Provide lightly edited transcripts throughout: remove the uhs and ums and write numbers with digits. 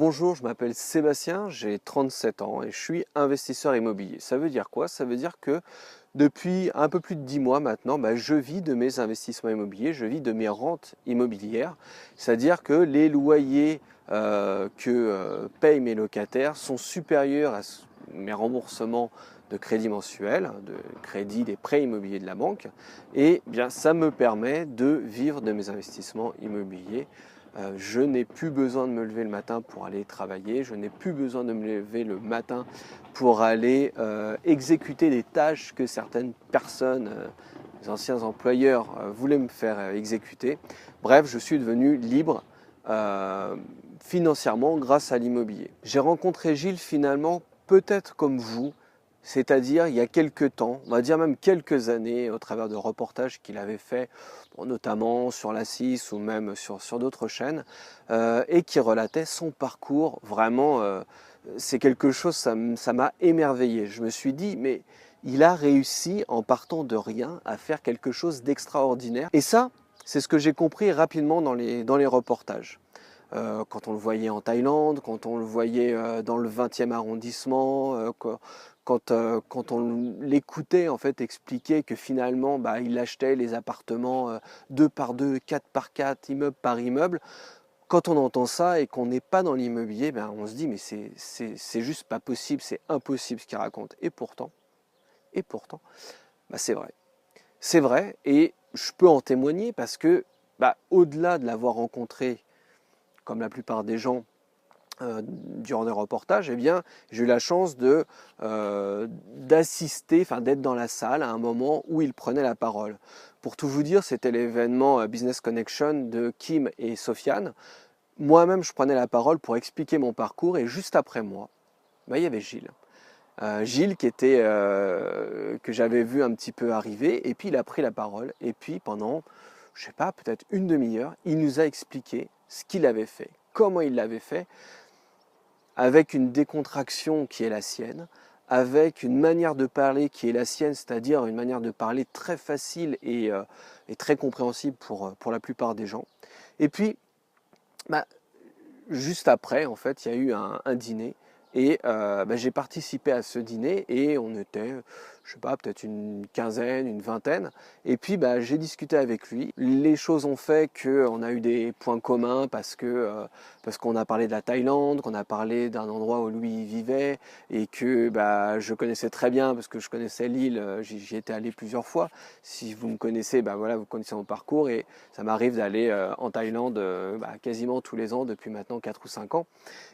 Bonjour, je m'appelle Sébastien, j'ai 37 ans et je suis investisseur immobilier. Ça veut dire quoi? Ça veut dire que depuis un peu plus de 10 mois maintenant, je vis de mes investissements immobiliers, je vis de mes rentes immobilières. C'est-à-dire que les loyers que payent mes locataires sont supérieurs à mes remboursements de crédit mensuel, de crédit des prêts immobiliers de la banque. Et bien, ça me permet de vivre de mes investissements immobiliers. Je n'ai plus besoin de me lever le matin pour aller travailler, je n'ai plus besoin de me lever le matin pour aller exécuter des tâches que certaines personnes, les anciens employeurs, voulaient me faire exécuter. Bref, je suis devenu libre financièrement grâce à l'immobilier. J'ai rencontré Gilles finalement peut-être comme vous, c'est-à-dire il y a quelques temps, on va dire même quelques années, au travers de reportages qu'il avait fait, notamment sur la 6 ou même sur d'autres chaînes, et qui relatait son parcours. Vraiment, c'est quelque chose, ça m'a émerveillé. Je me suis dit, mais il a réussi en partant de rien à faire quelque chose d'extraordinaire. Et ça, c'est ce que j'ai compris rapidement dans les reportages. Quand on le voyait en Thaïlande, quand on le voyait dans le 20e arrondissement, quand on l'écoutait en fait expliquer que finalement il achetait les appartements 2 par 2, 4 par 4, immeuble par immeuble. Quand on entend ça et qu'on n'est pas dans l'immobilier, on se dit mais c'est juste pas possible, c'est impossible ce qu'il raconte. Et pourtant, c'est vrai. C'est vrai et je peux en témoigner parce que au-delà de l'avoir rencontré comme la plupart des gens durant des reportages, j'ai eu la chance d'assister, d'être dans la salle à un moment où il prenait la parole. Pour tout vous dire, c'était l'événement Business Connection de Kim et Sofiane. Moi-même, je prenais la parole pour expliquer mon parcours et juste après moi, il y avait Gilles. Gilles que j'avais vu un petit peu arriver et puis il a pris la parole et puis pendant, je sais pas, peut-être une demi-heure, il nous a expliqué ce qu'il avait fait, comment il l'avait fait, avec une décontraction qui est la sienne, avec une manière de parler qui est la sienne, c'est-à-dire une manière de parler très facile et très compréhensible pour la plupart des gens. Et puis, juste après, en fait, il y a eu un dîner et j'ai participé à ce dîner et on était, je sais pas, peut-être une quinzaine, une vingtaine. Et puis j'ai discuté avec lui. Les choses ont fait qu'on a eu des points communs parce qu'on a parlé de la Thaïlande, qu'on a parlé d'un endroit où lui vivait et que je connaissais très bien parce que je connaissais l'île, j'y étais allé plusieurs fois. Si vous me connaissez, vous connaissez mon parcours et ça m'arrive d'aller en Thaïlande quasiment tous les ans depuis maintenant 4 ou 5 ans.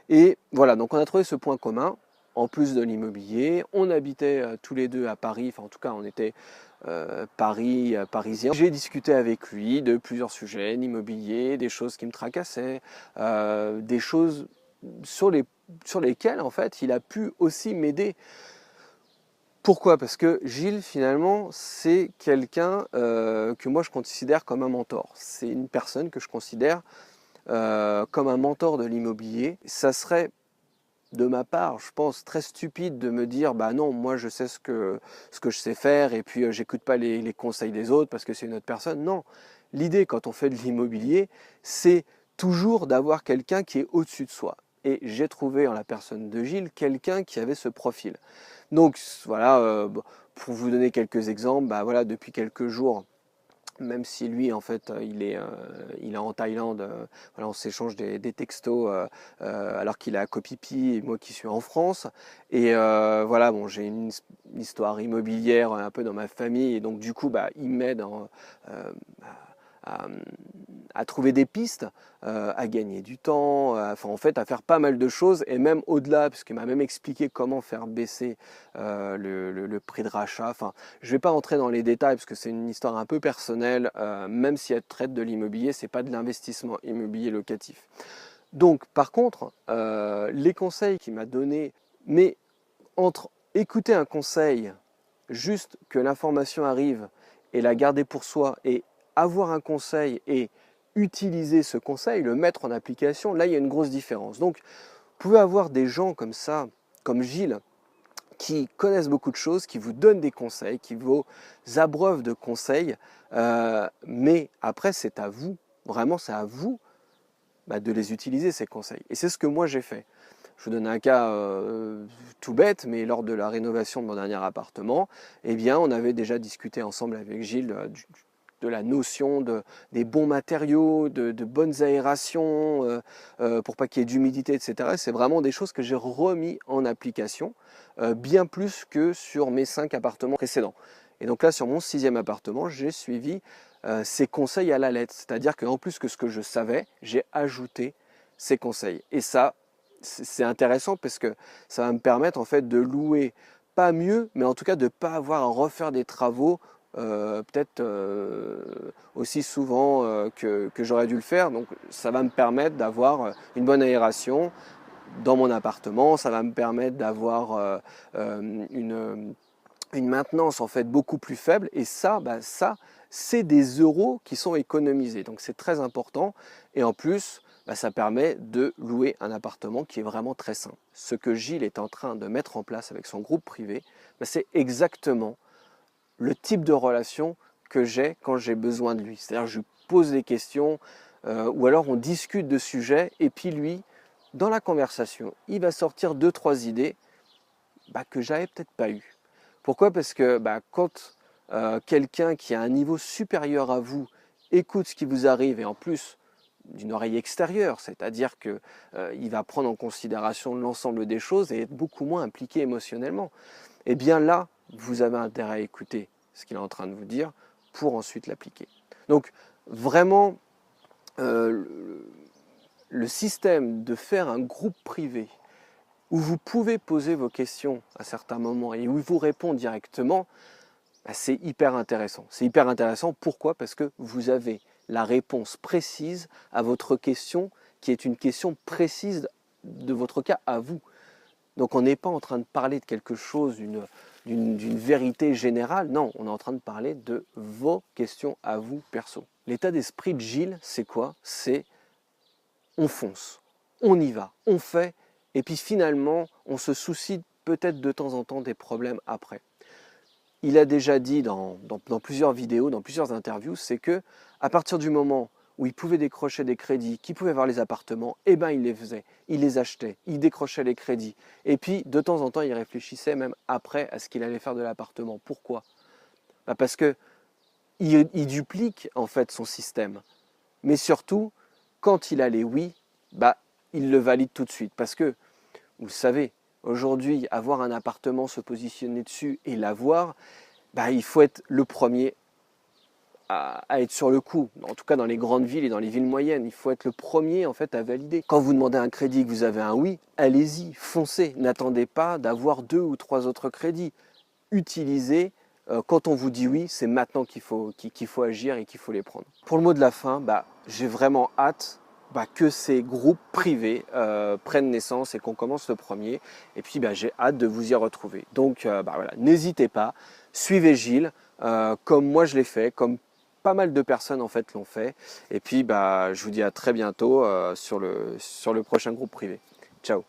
Et voilà, donc on a trouvé ce point commun, en plus de l'immobilier. On habitait tous les deux à Paris, en tout cas on était parisiens. J'ai discuté avec lui de plusieurs sujets, l'immobilier, des choses qui me tracassaient, des choses sur lesquelles en fait il a pu aussi m'aider. Pourquoi? Parce que Gilles, finalement, c'est quelqu'un que moi je considère comme un mentor. C'est une personne que je considère comme un mentor de l'immobilier. Ça serait de ma part, je pense, très stupide de me dire non, moi je sais ce que je sais faire et puis j'écoute pas les conseils des autres parce que c'est une autre personne. Non, l'idée quand on fait de l'immobilier, c'est toujours d'avoir quelqu'un qui est au-dessus de soi. Et j'ai trouvé en la personne de Gilles quelqu'un qui avait ce profil. Donc voilà, pour vous donner quelques exemples, depuis quelques jours, même si lui en fait il est en Thaïlande, on s'échange des textos alors qu'il est à Koh Phi Phi et moi qui suis en France. Et j'ai une histoire immobilière un peu dans ma famille et donc du coup il m'aide à, à trouver des pistes, à gagner du temps, à faire pas mal de choses et même au-delà, parce qu'il m'a même expliqué comment faire baisser le prix de rachat. Je ne vais pas rentrer dans les détails parce que c'est une histoire un peu personnelle, même si elle traite de l'immobilier, c'est pas de l'investissement immobilier locatif. Donc par contre, les conseils qu'il m'a donnés, mais entre écouter un conseil, juste que l'information arrive et la garder pour soi et avoir un conseil et utiliser ce conseil, le mettre en application, là il y a une grosse différence. Donc vous pouvez avoir des gens comme ça, comme Gilles, qui connaissent beaucoup de choses, qui vous donnent des conseils, qui vous abreuvent de conseils, mais après c'est à vous, vraiment c'est à vous de les utiliser, ces conseils. Et c'est ce que moi j'ai fait. Je vous donne un cas tout bête, mais lors de la rénovation de mon dernier appartement, eh bien, on avait déjà discuté ensemble avec Gilles de la notion des bons matériaux, de bonnes aérations, pour pas qu'il y ait d'humidité, etc. C'est vraiment des choses que j'ai remis en application, bien plus que sur mes 5 appartements précédents. Et donc là, sur mon 6e appartement, j'ai suivi ces conseils à la lettre. C'est-à-dire qu'en plus que ce que je savais, j'ai ajouté ces conseils. Et ça, c'est intéressant parce que ça va me permettre en fait de louer pas mieux, mais en tout cas de ne pas avoir à refaire des travaux peut-être aussi souvent que j'aurais dû le faire. Donc ça va me permettre d'avoir une bonne aération dans mon appartement, ça va me permettre d'avoir une maintenance en fait beaucoup plus faible, et ça, c'est des euros qui sont économisés, donc c'est très important. Et en plus, ça permet de louer un appartement qui est vraiment très sain. Ce que Gilles est en train de mettre en place avec son groupe privé, c'est exactement le type de relation que j'ai quand j'ai besoin de lui. C'est-à-dire je lui pose des questions, ou alors on discute de sujets, et puis lui, dans la conversation, il va sortir 2-3 idées que j'avais peut-être pas eues. Pourquoi? Parce que quand quelqu'un qui a un niveau supérieur à vous écoute ce qui vous arrive, et en plus d'une oreille extérieure, c'est-à-dire qu'il va prendre en considération l'ensemble des choses et être beaucoup moins impliqué émotionnellement, et bien là, vous avez intérêt à écouter ce qu'il est en train de vous dire pour ensuite l'appliquer. Donc vraiment, le système de faire un groupe privé où vous pouvez poser vos questions à certains moments et où il vous répond directement, c'est hyper intéressant. C'est hyper intéressant, pourquoi? Parce que vous avez la réponse précise à votre question, qui est une question précise de votre cas à vous. Donc on n'est pas en train de parler de quelque chose, d'une vérité générale, non, on est en train de parler de vos questions à vous perso. L'état d'esprit de Gilles, c'est quoi? C'est on fonce, on y va, on fait, et puis finalement, on se soucie peut-être de temps en temps des problèmes après. Il a déjà dit dans plusieurs vidéos, dans plusieurs interviews, c'est que à partir du moment où il pouvait décrocher des crédits, qu'il pouvait avoir les appartements, il les faisait, il les achetait, il décrochait les crédits. Et puis, de temps en temps, il réfléchissait même après à ce qu'il allait faire de l'appartement. Pourquoi? Parce que il duplique en fait son système. Mais surtout, quand il a les oui, il le valide tout de suite. Parce que, vous le savez, aujourd'hui, avoir un appartement, se positionner dessus et l'avoir, il faut être le premier à être sur le coup. En tout cas, dans les grandes villes et dans les villes moyennes, il faut être le premier en fait à valider. Quand vous demandez un crédit et que vous avez un oui, allez-y, foncez. N'attendez pas d'avoir 2 ou 3 autres crédits. Utilisez. Quand on vous dit oui, c'est maintenant qu'il faut agir et qu'il faut les prendre. Pour le mot de la fin, j'ai vraiment hâte que ces groupes privés prennent naissance et qu'on commence le premier. Et puis j'ai hâte de vous y retrouver. Donc voilà, n'hésitez pas, suivez Gilles, comme moi je l'ai fait, comme pas mal de personnes en fait l'ont fait. Et puis je vous dis à très bientôt sur le prochain groupe privé. Ciao.